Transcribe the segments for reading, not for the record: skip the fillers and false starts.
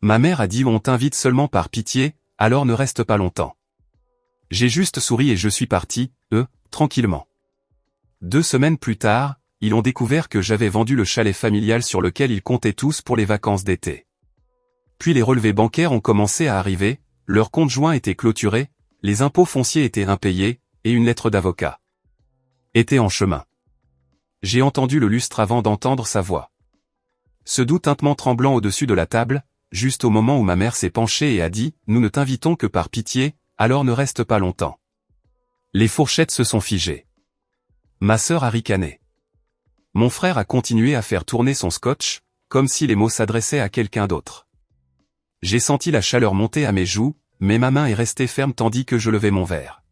Ma mère a dit on t'invite seulement par pitié, alors ne reste pas longtemps. J'ai juste souri et je suis parti, tranquillement. 2 semaines plus tard, ils ont découvert que j'avais vendu le chalet familial sur lequel ils comptaient tous pour les vacances d'été. Puis les relevés bancaires ont commencé à arriver, leur compte joint était clôturé, les impôts fonciers étaient impayés, et une lettre d'avocat était en chemin. J'ai entendu le lustre avant d'entendre sa voix. Ce doux tintement tremblant au-dessus de la table, juste au moment où ma mère s'est penchée et a dit « Nous ne t'invitons que par pitié, alors ne reste pas longtemps ». Les fourchettes se sont figées. Ma sœur a ricané. Mon frère a continué à faire tourner son scotch, comme si les mots s'adressaient à quelqu'un d'autre. J'ai senti la chaleur monter à mes joues, mais ma main est restée ferme tandis que je levais mon verre.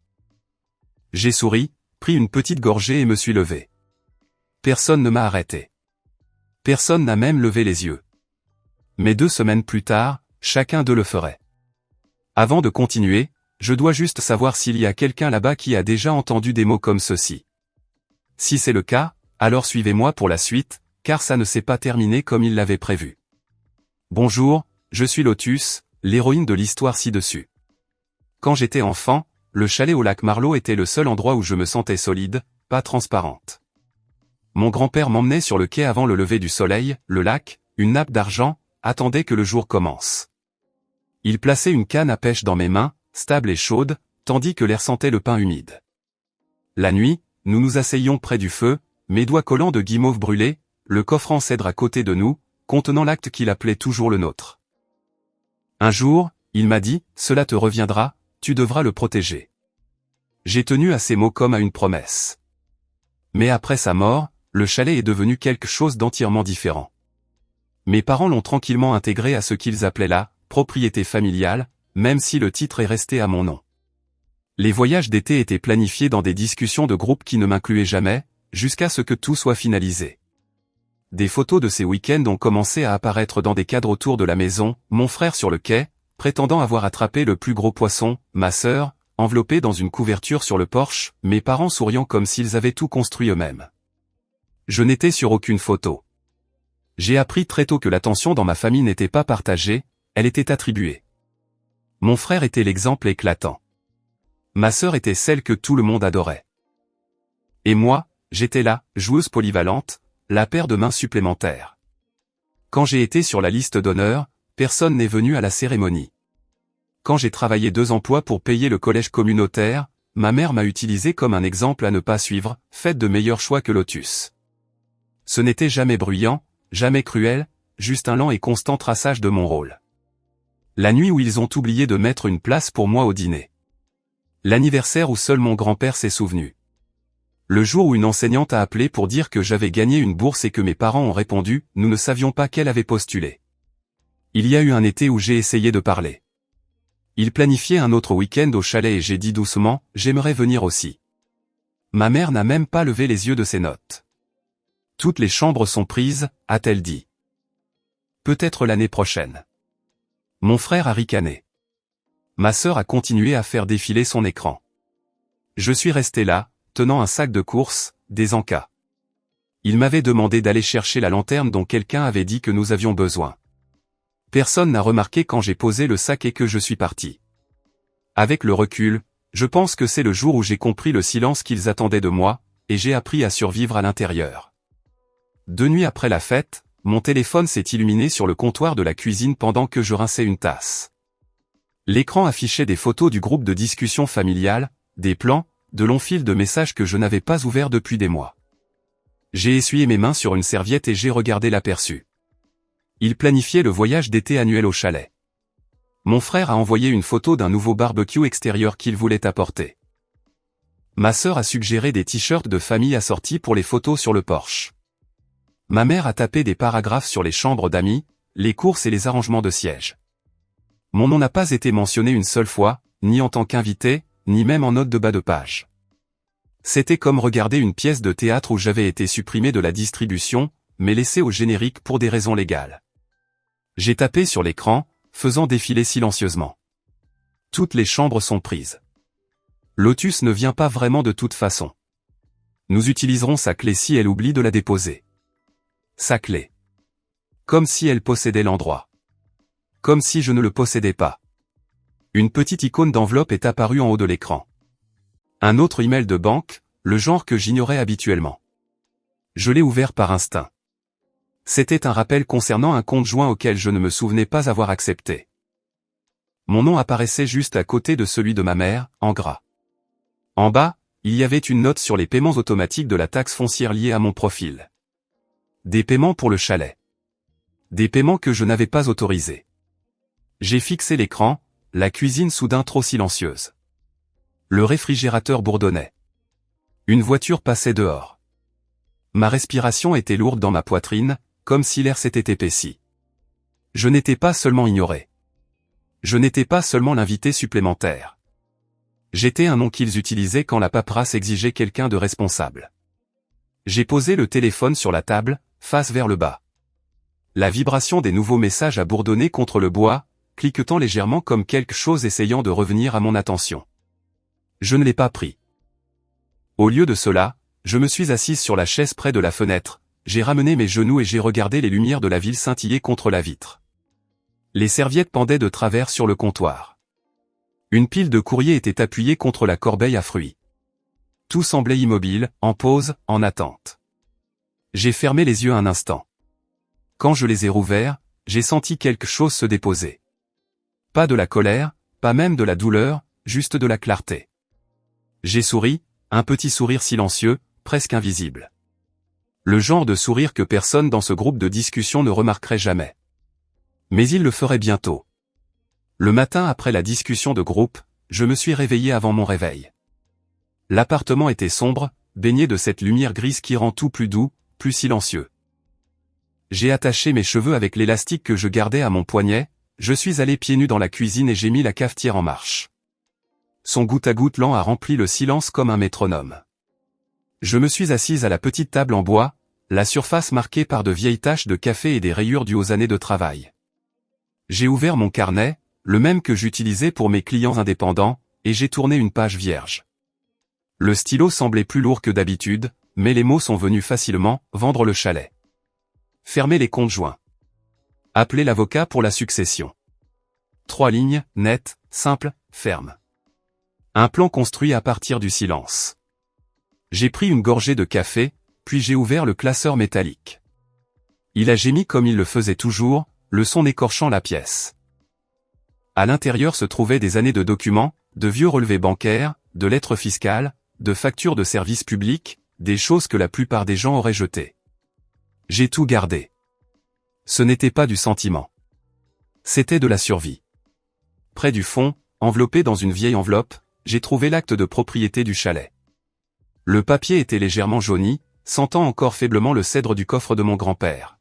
J'ai souri, pris une petite gorgée et me suis levé. Personne ne m'a arrêté. Personne n'a même levé les yeux. Mais 2 semaines plus tard, chacun d'eux le ferait. Avant de continuer, je dois juste savoir s'il y a quelqu'un là-bas qui a déjà entendu des mots comme ceci. Si c'est le cas, alors suivez-moi pour la suite, car ça ne s'est pas terminé comme il l'avait prévu. Bonjour, je suis Lotus, l'héroïne de l'histoire ci-dessus. Quand j'étais enfant, le chalet au lac Marlot était le seul endroit où je me sentais solide, pas transparente. Mon grand-père m'emmenait sur le quai avant le lever du soleil, le lac, une nappe d'argent, attendait que le jour commence. Il plaçait une canne à pêche dans mes mains, stable et chaude, tandis que l'air sentait le pain humide. La nuit, nous nous asseyions près du feu, mes doigts collants de guimauve brûlés, le coffre en cèdre à côté de nous, contenant l'acte qu'il appelait toujours le nôtre. Un jour, il m'a dit, « Cela te reviendra, tu devras le protéger. » J'ai tenu à ces mots comme à une promesse. Mais après sa mort, le chalet est devenu quelque chose d'entièrement différent. Mes parents l'ont tranquillement intégré à ce qu'ils appelaient la propriété familiale, même si le titre est resté à mon nom. Les voyages d'été étaient planifiés dans des discussions de groupe qui ne m'incluaient jamais, jusqu'à ce que tout soit finalisé. Des photos de ces week-ends ont commencé à apparaître dans des cadres autour de la maison, mon frère sur le quai, prétendant avoir attrapé le plus gros poisson, ma sœur, enveloppée dans une couverture sur le porche, mes parents souriant comme s'ils avaient tout construit eux-mêmes. Je n'étais sur aucune photo. J'ai appris très tôt que l'attention dans ma famille n'était pas partagée, elle était attribuée. Mon frère était l'exemple éclatant. Ma sœur était celle que tout le monde adorait. Et moi, j'étais la joueuse polyvalente, la paire de mains supplémentaire. Quand j'ai été sur la liste d'honneur, personne n'est venu à la cérémonie. Quand j'ai travaillé 2 emplois pour payer le collège communautaire, ma mère m'a utilisé comme un exemple à ne pas suivre, faites de meilleurs choix que Lotus. Ce n'était jamais bruyant, jamais cruel, juste un lent et constant traçage de mon rôle. La nuit où ils ont oublié de mettre une place pour moi au dîner. L'anniversaire où seul mon grand-père s'est souvenu. Le jour où une enseignante a appelé pour dire que j'avais gagné une bourse et que mes parents ont répondu, nous ne savions pas qu'elle avait postulé. Il y a eu un été où j'ai essayé de parler. Il planifiait un autre week-end au chalet et j'ai dit doucement, j'aimerais venir aussi. Ma mère n'a même pas levé les yeux de ses notes. Toutes les chambres sont prises, a-t-elle dit. Peut-être l'année prochaine. Mon frère a ricané. Ma sœur a continué à faire défiler son écran. Je suis resté là, tenant un sac de course, des encas. Il m'avait demandé d'aller chercher la lanterne dont quelqu'un avait dit que nous avions besoin. Personne n'a remarqué quand j'ai posé le sac et que je suis parti. Avec le recul, je pense que c'est le jour où j'ai compris le silence qu'ils attendaient de moi, et j'ai appris à survivre à l'intérieur. 2 nuits après la fête, mon téléphone s'est illuminé sur le comptoir de la cuisine pendant que je rinçais une tasse. L'écran affichait des photos du groupe de discussion familiale, des plans, de longs fils de messages que je n'avais pas ouverts depuis des mois. J'ai essuyé mes mains sur une serviette et j'ai regardé l'aperçu. Il planifiait le voyage d'été annuel au chalet. Mon frère a envoyé une photo d'un nouveau barbecue extérieur qu'il voulait apporter. Ma sœur a suggéré des t-shirts de famille assortis pour les photos sur le porche. Ma mère a tapé des paragraphes sur les chambres d'amis, les courses et les arrangements de sièges. Mon nom n'a pas été mentionné une seule fois, ni en tant qu'invité, ni même en note de bas de page. C'était comme regarder une pièce de théâtre où j'avais été supprimé de la distribution, mais laissé au générique pour des raisons légales. J'ai tapé sur l'écran, faisant défiler silencieusement. Toutes les chambres sont prises. Lotus ne vient pas vraiment de toute façon. Nous utiliserons sa clé si elle oublie de la déposer. Sa clé. Comme si elle possédait l'endroit. Comme si je ne le possédais pas. Une petite icône d'enveloppe est apparue en haut de l'écran. Un autre email de banque, le genre que j'ignorais habituellement. Je l'ai ouvert par instinct. C'était un rappel concernant un compte joint auquel je ne me souvenais pas avoir accepté. Mon nom apparaissait juste à côté de celui de ma mère, en gras. En bas, il y avait une note sur les paiements automatiques de la taxe foncière liée à mon profil. Des paiements pour le chalet. Des paiements que je n'avais pas autorisés. J'ai fixé l'écran, la cuisine soudain trop silencieuse. Le réfrigérateur bourdonnait. Une voiture passait dehors. Ma respiration était lourde dans ma poitrine, comme si l'air s'était épaissi. Je n'étais pas seulement ignoré. Je n'étais pas seulement l'invité supplémentaire. J'étais un nom qu'ils utilisaient quand la paperasse exigeait quelqu'un de responsable. J'ai posé le téléphone sur la table, face vers le bas. La vibration des nouveaux messages a bourdonné contre le bois, cliquetant légèrement comme quelque chose essayant de revenir à mon attention. Je ne l'ai pas pris. Au lieu de cela, je me suis assise sur la chaise près de la fenêtre, j'ai ramené mes genoux et j'ai regardé les lumières de la ville scintiller contre la vitre. Les serviettes pendaient de travers sur le comptoir. Une pile de courriers était appuyée contre la corbeille à fruits. Tout semblait immobile, en pause, en attente. J'ai fermé les yeux un instant. Quand je les ai rouverts, j'ai senti quelque chose se déposer. Pas de la colère, pas même de la douleur, juste de la clarté. J'ai souri, un petit sourire silencieux, presque invisible. Le genre de sourire que personne dans ce groupe de discussion ne remarquerait jamais. Mais il le ferait bientôt. Le matin après la discussion de groupe, je me suis réveillé avant mon réveil. L'appartement était sombre, baigné de cette lumière grise qui rend tout plus doux, plus silencieux. J'ai attaché mes cheveux avec l'élastique que je gardais à mon poignet, je suis allé pieds nus dans la cuisine et j'ai mis la cafetière en marche. Son goutte à goutte lent a rempli le silence comme un métronome. Je me suis assise à la petite table en bois, la surface marquée par de vieilles taches de café et des rayures dues aux années de travail. J'ai ouvert mon carnet, le même que j'utilisais pour mes clients indépendants, et j'ai tourné une page vierge. Le stylo semblait plus lourd que d'habitude, mais les mots sont venus facilement, vendre le chalet. Fermer les comptes joints. Appeler l'avocat pour la succession. 3 lignes, nettes, simples, fermes. Un plan construit à partir du silence. J'ai pris une gorgée de café, puis j'ai ouvert le classeur métallique. Il a gémi comme il le faisait toujours, le son écorchant la pièce. À l'intérieur se trouvaient des années de documents, de vieux relevés bancaires, de lettres fiscales, de factures de services publics, des choses que la plupart des gens auraient jetées. J'ai tout gardé. Ce n'était pas du sentiment. C'était de la survie. Près du fond, enveloppé dans une vieille enveloppe, j'ai trouvé l'acte de propriété du chalet. Le papier était légèrement jauni, sentant encore faiblement le cèdre du coffre de mon grand-père.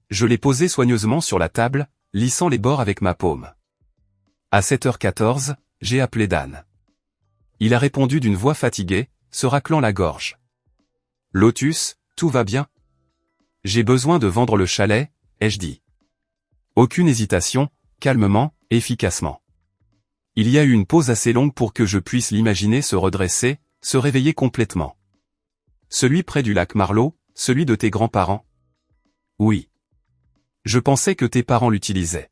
Je l'ai posé soigneusement sur la table, lissant les bords avec ma paume. À 7h14, j'ai appelé Dan. Il a répondu d'une voix fatiguée, se raclant la gorge. « Lotus, tout va bien ? J'ai besoin de vendre le chalet, ai-je dit. Aucune hésitation, calmement, efficacement. Il y a eu une pause assez longue pour que je puisse l'imaginer se redresser, se réveiller complètement. Celui près du lac Marlowe, celui de tes grands-parents ? Oui. Je pensais que tes parents l'utilisaient.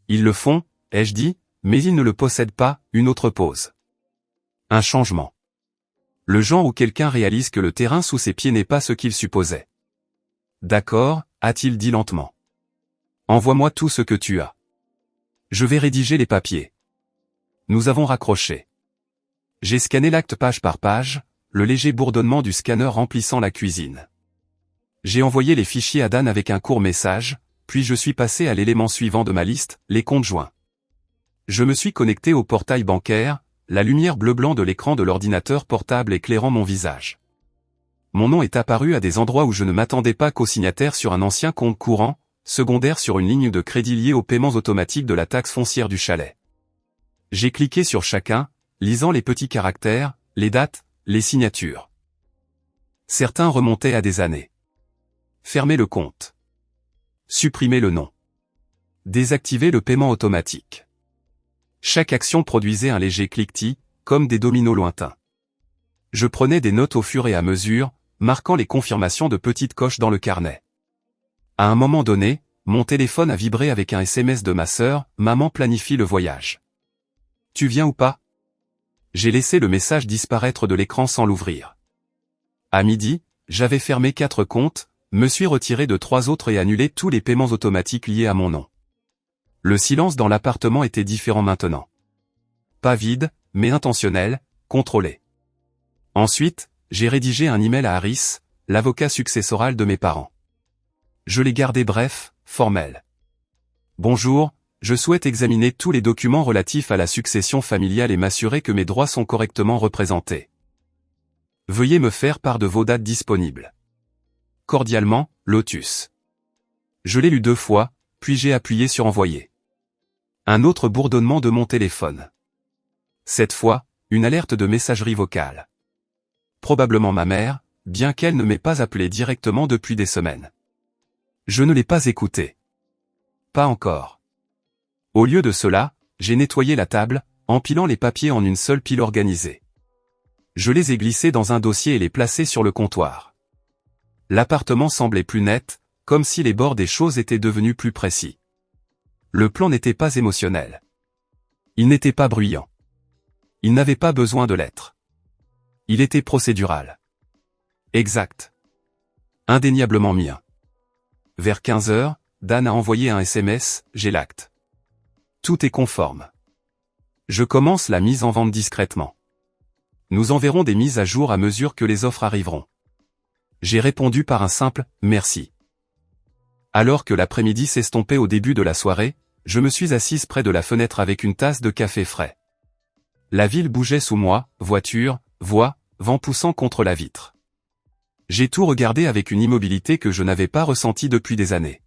Ils le font, ai-je dit, mais ils ne le possèdent pas, une autre pause. Un changement. Le genre où quelqu'un réalise que le terrain sous ses pieds n'est pas ce qu'il supposait. D'accord, a-t-il dit lentement. Envoie-moi tout ce que tu as. Je vais rédiger les papiers. Nous avons raccroché. J'ai scanné l'acte page par page, le léger bourdonnement du scanner remplissant la cuisine. J'ai envoyé les fichiers à Dan avec un court message, puis je suis passé à l'élément suivant de ma liste, les comptes joints. Je me suis connecté au portail bancaire, la lumière bleu-blanc de l'écran de l'ordinateur portable éclairant mon visage. Mon nom est apparu à des endroits où je ne m'attendais pas qu'au signataire sur un ancien compte courant, secondaire sur une ligne de crédit liée aux paiements automatiques de la taxe foncière du chalet. J'ai cliqué sur chacun, lisant les petits caractères, les dates, les signatures. Certains remontaient à des années. Fermer le compte. Supprimer le nom. Désactiver le paiement automatique. Chaque action produisait un léger cliquetis, comme des dominos lointains. Je prenais des notes au fur et à mesure, marquant les confirmations de petites coches dans le carnet. À un moment donné, mon téléphone a vibré avec un SMS de ma sœur, maman planifie le voyage. Tu viens ou pas? J'ai laissé le message disparaître de l'écran sans l'ouvrir. À midi, j'avais fermé 4 comptes, me suis retiré de 3 autres et annulé tous les paiements automatiques liés à mon nom. Le silence dans l'appartement était différent maintenant. Pas vide, mais intentionnel, contrôlé. Ensuite, j'ai rédigé un email à Harris, l'avocat successoral de mes parents. Je l'ai gardé bref, formel. Bonjour, je souhaite examiner tous les documents relatifs à la succession familiale et m'assurer que mes droits sont correctement représentés. Veuillez me faire part de vos dates disponibles. Cordialement, Lotus. Je l'ai lu 2 fois, puis j'ai appuyé sur envoyer. Un autre bourdonnement de mon téléphone. Cette fois, une alerte de messagerie vocale. Probablement ma mère, bien qu'elle ne m'ait pas appelé directement depuis des semaines. Je ne l'ai pas écoutée. Pas encore. Au lieu de cela, j'ai nettoyé la table, empilant les papiers en une seule pile organisée. Je les ai glissés dans un dossier et les placés sur le comptoir. L'appartement semblait plus net, comme si les bords des choses étaient devenus plus précis. Le plan n'était pas émotionnel. Il n'était pas bruyant. Il n'avait pas besoin de l'être. Il était procédural. Exact. Indéniablement mien. Vers 15 heures, Dan a envoyé un SMS, j'ai l'acte. Tout est conforme. Je commence la mise en vente discrètement. Nous enverrons des mises à jour à mesure que les offres arriveront. J'ai répondu par un simple « merci ». Alors que l'après-midi s'estompait au début de la soirée, je me suis assise près de la fenêtre avec une tasse de café frais. La ville bougeait sous moi, voiture, voix, vent poussant contre la vitre. J'ai tout regardé avec une immobilité que je n'avais pas ressentie depuis des années.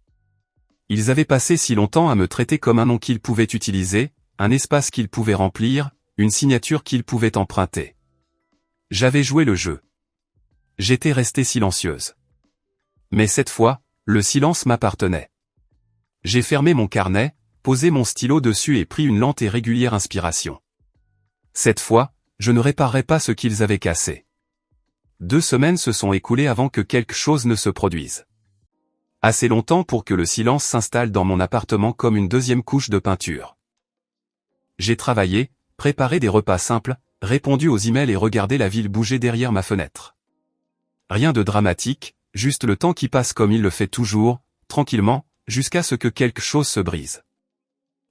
Ils avaient passé si longtemps à me traiter comme un nom qu'ils pouvaient utiliser, un espace qu'ils pouvaient remplir, une signature qu'ils pouvaient emprunter. J'avais joué le jeu. J'étais restée silencieuse. Mais cette fois, le silence m'appartenait. J'ai fermé mon carnet, posé mon stylo dessus et pris une lente et régulière inspiration. Cette fois, je ne réparerai pas ce qu'ils avaient cassé. 2 semaines se sont écoulées avant que quelque chose ne se produise. Assez longtemps pour que le silence s'installe dans mon appartement comme une deuxième couche de peinture. J'ai travaillé, préparé des repas simples, répondu aux emails et regardé la ville bouger derrière ma fenêtre. Rien de dramatique, juste le temps qui passe comme il le fait toujours, tranquillement, jusqu'à ce que quelque chose se brise.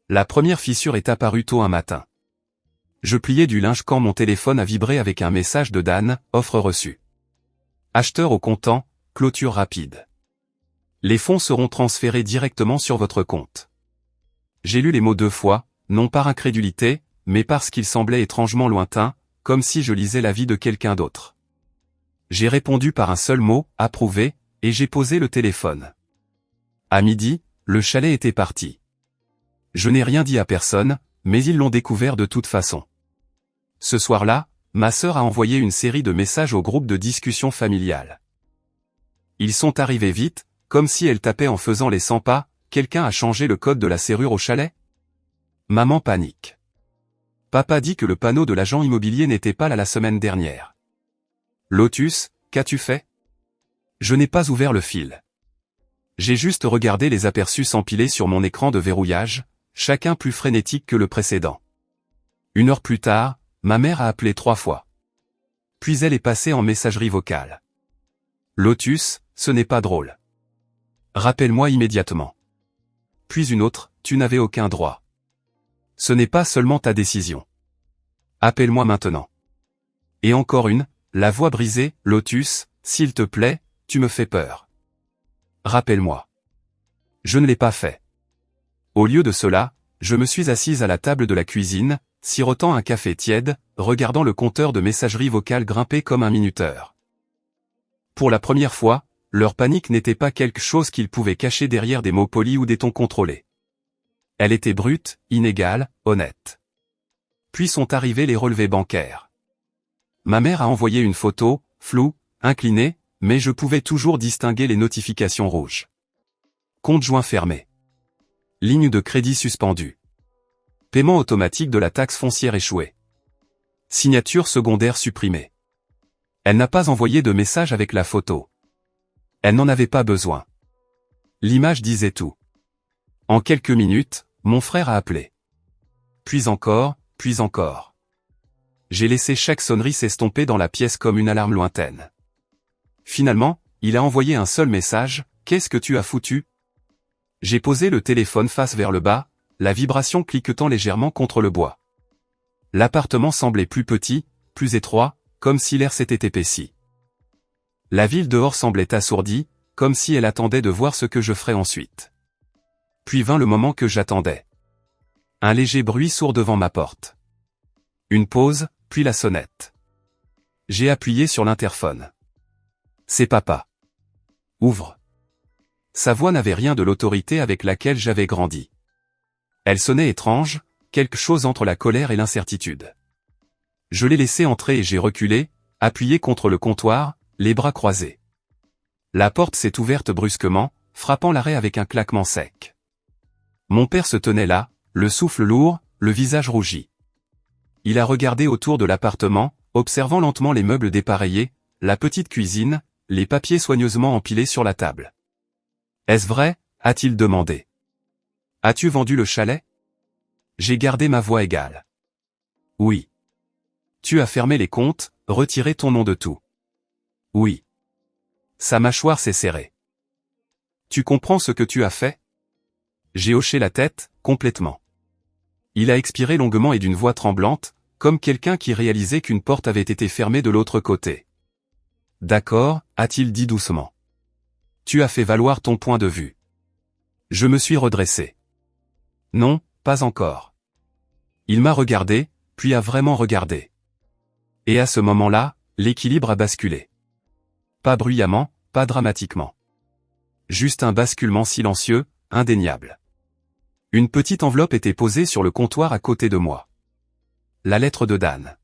La première fissure est apparue tôt un matin. Je pliais du linge quand mon téléphone a vibré avec un message de Dan, offre reçue. Acheteur au comptant, clôture rapide. Les fonds seront transférés directement sur votre compte. J'ai lu les mots 2 fois, non par incrédulité, mais parce qu'ils semblaient étrangement lointains, comme si je lisais la vie de quelqu'un d'autre. J'ai répondu par un seul mot, approuvé, et j'ai posé le téléphone. À midi, le chalet était parti. Je n'ai rien dit à personne, mais ils l'ont découvert de toute façon. Ce soir-là, ma sœur a envoyé une série de messages au groupe de discussion familiale. Ils sont arrivés vite, comme si elle tapait en faisant les 100 pas, quelqu'un a changé le code de la serrure au chalet? Maman panique. Papa dit que le panneau de l'agent immobilier n'était pas là la semaine dernière. Lotus, qu'as-tu fait? Je n'ai pas ouvert le fil. J'ai juste regardé les aperçus s'empiler sur mon écran de verrouillage, chacun plus frénétique que le précédent. 1 heure plus tard, ma mère a appelé 3 fois. Puis elle est passée en messagerie vocale. Lotus, ce n'est pas drôle. Rappelle-moi immédiatement. Puis une autre, tu n'avais aucun droit. Ce n'est pas seulement ta décision. Appelle-moi maintenant. Et encore une, la voix brisée, Lotus, s'il te plaît, tu me fais peur. Rappelle-moi. Je ne l'ai pas fait. Au lieu de cela, je me suis assise à la table de la cuisine, sirotant un café tiède, regardant le compteur de messagerie vocale grimper comme un minuteur. Pour la première fois, leur panique n'était pas quelque chose qu'ils pouvaient cacher derrière des mots polis ou des tons contrôlés. Elle était brute, inégale, honnête. Puis sont arrivés les relevés bancaires. Ma mère a envoyé une photo, floue, inclinée, mais je pouvais toujours distinguer les notifications rouges. Compte joint fermé. Ligne de crédit suspendue. Paiement automatique de la taxe foncière échoué. Signature secondaire supprimée. Elle n'a pas envoyé de message avec la photo. Elle n'en avait pas besoin. L'image disait tout. En quelques minutes, mon frère a appelé. Puis encore, puis encore. J'ai laissé chaque sonnerie s'estomper dans la pièce comme une alarme lointaine. Finalement, il a envoyé un seul message, « Qu'est-ce que tu as foutu ?» J'ai posé le téléphone face vers le bas, la vibration cliquetant légèrement contre le bois. L'appartement semblait plus petit, plus étroit, comme si l'air s'était épaissi. La ville dehors semblait assourdie, comme si elle attendait de voir ce que je ferais ensuite. Puis vint le moment que j'attendais. Un léger bruit sourd devant ma porte. Une pause, puis la sonnette. J'ai appuyé sur l'interphone. C'est papa. Ouvre. Sa voix n'avait rien de l'autorité avec laquelle j'avais grandi. Elle sonnait étrange, quelque chose entre la colère et l'incertitude. Je l'ai laissé entrer et j'ai reculé, appuyé contre le comptoir, les bras croisés. La porte s'est ouverte brusquement, frappant l'arrêt avec un claquement sec. Mon père se tenait là, le souffle lourd, le visage rougi. Il a regardé autour de l'appartement, observant lentement les meubles dépareillés, la petite cuisine, les papiers soigneusement empilés sur la table. « Est-ce vrai ?» a-t-il demandé. « As-tu vendu le chalet ?» J'ai gardé ma voix égale. « Oui. » « Tu as fermé les comptes, retiré ton nom de tout. » « Oui. » Sa mâchoire s'est serrée. « Tu comprends ce que tu as fait ?» J'ai hoché la tête, complètement. Il a expiré longuement et d'une voix tremblante, comme quelqu'un qui réalisait qu'une porte avait été fermée de l'autre côté. « D'accord, » a-t-il dit doucement. « Tu as fait valoir ton point de vue. » Je me suis redressé. « Non, pas encore. » Il m'a regardé, puis a vraiment regardé. Et à ce moment-là, l'équilibre a basculé. Pas bruyamment, pas dramatiquement. Juste un basculement silencieux, indéniable. Une petite enveloppe était posée sur le comptoir à côté de moi. La lettre de Dan.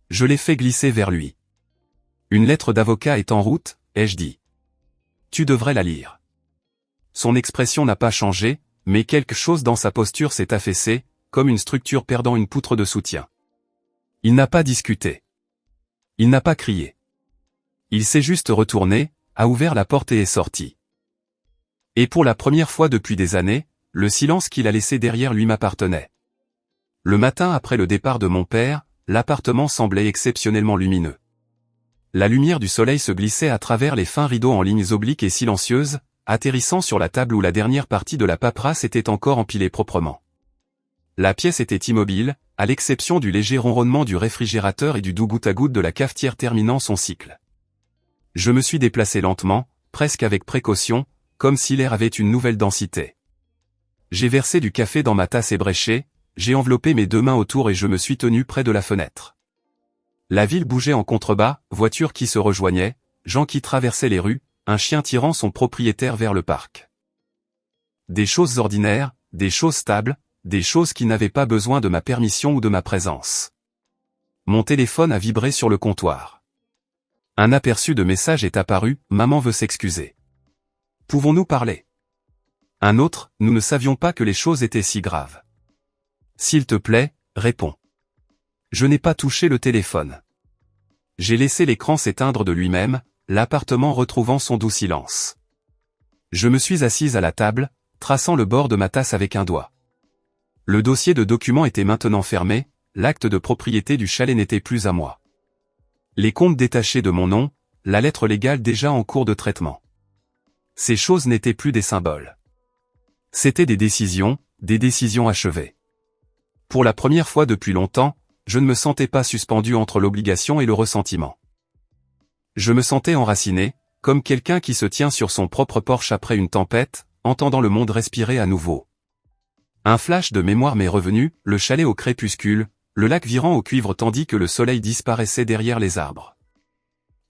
Je l'ai fait glisser vers lui. Une lettre d'avocat est en route, ai-je dit. Tu devrais la lire. Son expression n'a pas changé, mais quelque chose dans sa posture s'est affaissé, comme une structure perdant une poutre de soutien. Il n'a pas discuté. Il n'a pas crié. Il s'est juste retourné, a ouvert la porte et est sorti. Et pour la première fois depuis des années, le silence qu'il a laissé derrière lui m'appartenait. Le matin après le départ de mon père, l'appartement semblait exceptionnellement lumineux. La lumière du soleil se glissait à travers les fins rideaux en lignes obliques et silencieuses, atterrissant sur la table où la dernière partie de la paperasse était encore empilée proprement. La pièce était immobile, à l'exception du léger ronronnement du réfrigérateur et du doux goutte-à-goutte de la cafetière terminant son cycle. Je me suis déplacé lentement, presque avec précaution, comme si l'air avait une nouvelle densité. J'ai versé du café dans ma tasse ébréchée, j'ai enveloppé mes deux mains autour et je me suis tenu près de la fenêtre. La ville bougeait en contrebas, voitures qui se rejoignaient, gens qui traversaient les rues, un chien tirant son propriétaire vers le parc. Des choses ordinaires, des choses stables, des choses qui n'avaient pas besoin de ma permission ou de ma présence. Mon téléphone a vibré sur le comptoir. Un aperçu de message est apparu, maman veut s'excuser. Pouvons-nous parler? Un autre, nous ne savions pas que les choses étaient si graves. S'il te plaît, réponds. Je n'ai pas touché le téléphone. J'ai laissé l'écran s'éteindre de lui-même, l'appartement retrouvant son doux silence. Je me suis assise à la table, traçant le bord de ma tasse avec un doigt. Le dossier de documents était maintenant fermé, l'acte de propriété du chalet n'était plus à moi. Les comptes détachés de mon nom, la lettre légale déjà en cours de traitement. Ces choses n'étaient plus des symboles. C'étaient des décisions achevées. Pour la première fois depuis longtemps, je ne me sentais pas suspendu entre l'obligation et le ressentiment. Je me sentais enraciné, comme quelqu'un qui se tient sur son propre porche après une tempête, entendant le monde respirer à nouveau. Un flash de mémoire m'est revenu, le chalet au crépuscule, le lac virant au cuivre tandis que le soleil disparaissait derrière les arbres.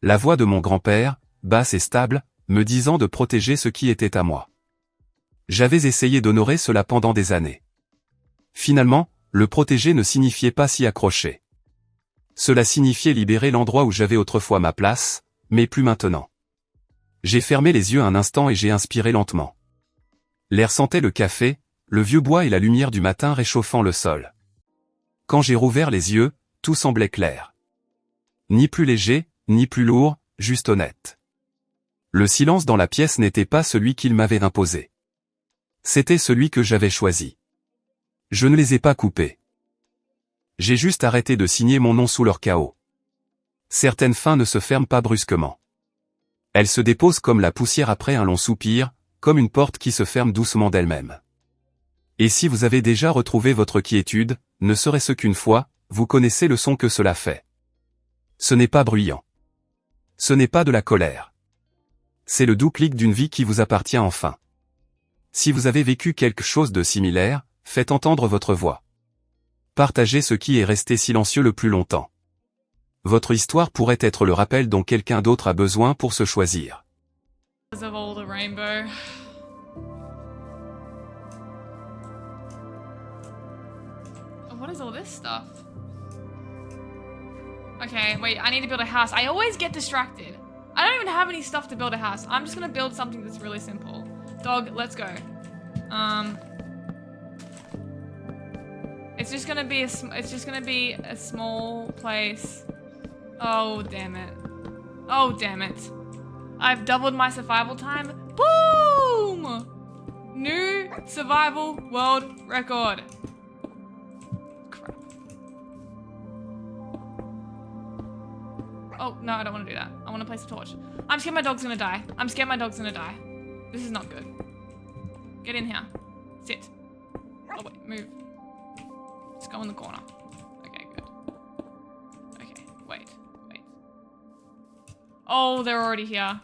La voix de mon grand-père, basse et stable, me disant de protéger ce qui était à moi. J'avais essayé d'honorer cela pendant des années. Finalement, le protéger ne signifiait pas s'y accrocher. Cela signifiait libérer l'endroit où j'avais autrefois ma place, mais plus maintenant. J'ai fermé les yeux un instant et j'ai inspiré lentement. L'air sentait le café, le vieux bois et la lumière du matin réchauffant le sol. Quand j'ai rouvert les yeux, tout semblait clair. Ni plus léger, ni plus lourd, juste honnête. Le silence dans la pièce n'était pas celui qu'il m'avait imposé. C'était celui que j'avais choisi. Je ne les ai pas coupés. J'ai juste arrêté de signer mon nom sous leur chaos. Certaines fins ne se ferment pas brusquement. Elles se déposent comme la poussière après un long soupir, comme une porte qui se ferme doucement d'elle-même. Et si vous avez déjà retrouvé votre quiétude, ne serait-ce qu'une fois, vous connaissez le son que cela fait. Ce n'est pas bruyant. Ce n'est pas de la colère. C'est le doux clic d'une vie qui vous appartient enfin. Si vous avez vécu quelque chose de similaire, faites entendre votre voix. Partagez ce qui est resté silencieux le plus longtemps. Votre histoire pourrait être le rappel dont quelqu'un d'autre a besoin pour se choisir. Of all the rainbow. What is all this stuff? Okay, wait, I need to build a house. I always get distracted. I don't even have any stuff to build a house. I'm just gonna build something that's really simple. Dog, let's go. It's just gonna be a small place. Oh, damn it. Oh, damn it. I've doubled my survival time. Boom! New survival world record. Crap. Oh, no, I don't want to do that. I want to place a torch. I'm scared my dog's gonna die. I'm scared my dog's gonna die. This is not good. Get in here. Sit. Oh, wait, move. Just go in the corner. Okay, good. Okay, wait. Oh, they're already here.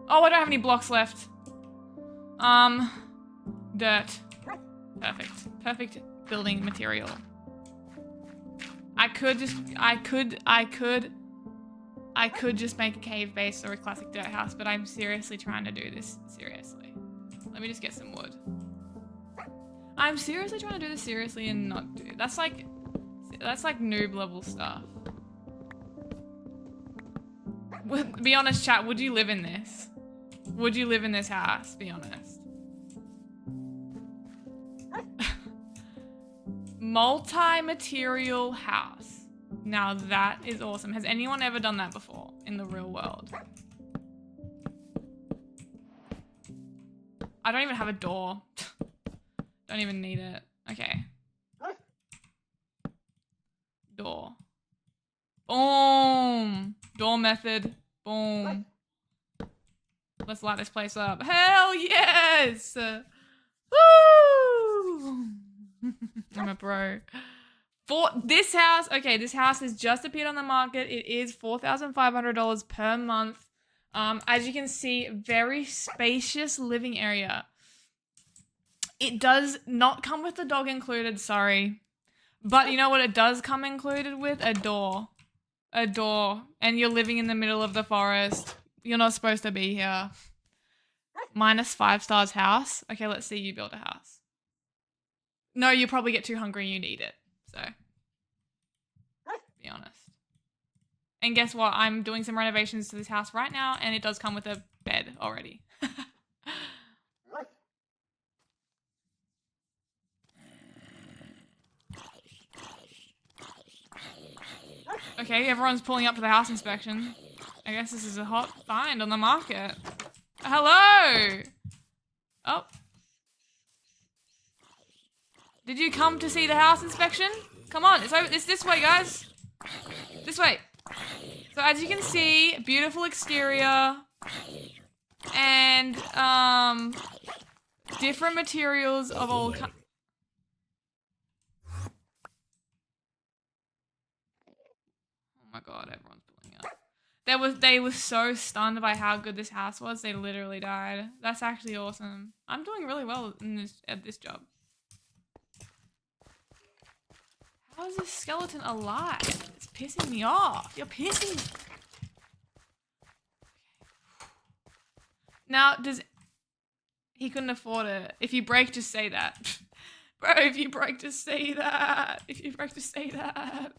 Oh, I don't have any blocks left. Dirt. Perfect. Perfect building material. I could just make a cave base or a classic dirt house, but I'm seriously trying to do this seriously. Let me just get some wood. I'm seriously trying to do this seriously and not do. That's like noob level stuff. Be honest, chat, would you live in this? Would you live in this house? Be honest. Multi-material house. Now that is awesome. Has anyone ever done that before in the real world? I don't even have a door. Don't even need it. Okay. Door. Boom. Door method. Boom. Let's light this place up. Hell yes! Woo! I'm a pro. For this house, okay, this house has just appeared on the market. It is $4,500 per month. As you can see, very spacious living area. It does not come with the dog included, sorry. But you know what it does come included with? A door. A door. And you're living in the middle of the forest. You're not supposed to be here. -5 stars house. Okay, let's see you build a house. No, you probably get too hungry and you need it. So, be honest. And guess what? I'm doing some renovations to this house right now, and it does come with a bed already. Okay, everyone's pulling up to the house inspection. I guess this is a hot find on the market. Hello! Oh. Did you come to see the house inspection? Come on, it's this way, guys. This way. So as you can see, beautiful exterior. And, different materials of all kinds. Oh my god, everyone's pulling up. They were so stunned by how good this house was, they literally died. That's actually awesome. I'm doing really well in at this job. How is this skeleton alive? It's pissing me off. You're pissing me. Now, he couldn't afford it. If you break, just say that. Bro, if you break, just say that. If you break, just say that.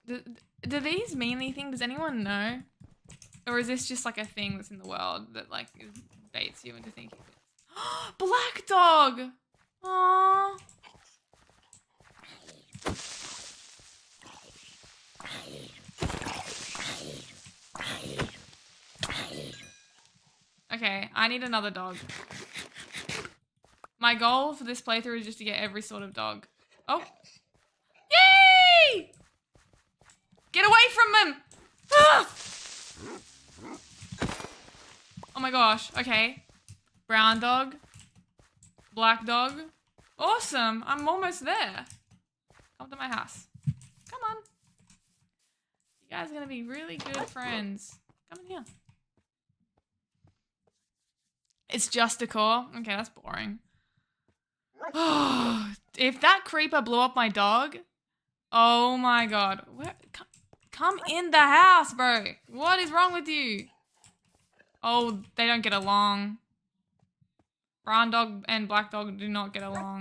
Do these mean anything? Does anyone know? Or is this just like a thing that's in the world that like baits you into thinking this? Black dog! Aww. Okay, I need another dog. My goal for this playthrough is just to get every sort of dog. Oh. Yay! Get away from him! Ah! Oh my gosh, okay. Brown dog. Black dog. Awesome, I'm almost there. Come to my house. Come on. You guys are gonna be really good friends. Come in here. It's just a core? Okay, that's boring. If that creeper blew up my dog, oh my god. Come in the house, bro. What is wrong with you? Oh, they don't get along. Brown dog and black dog do not get along.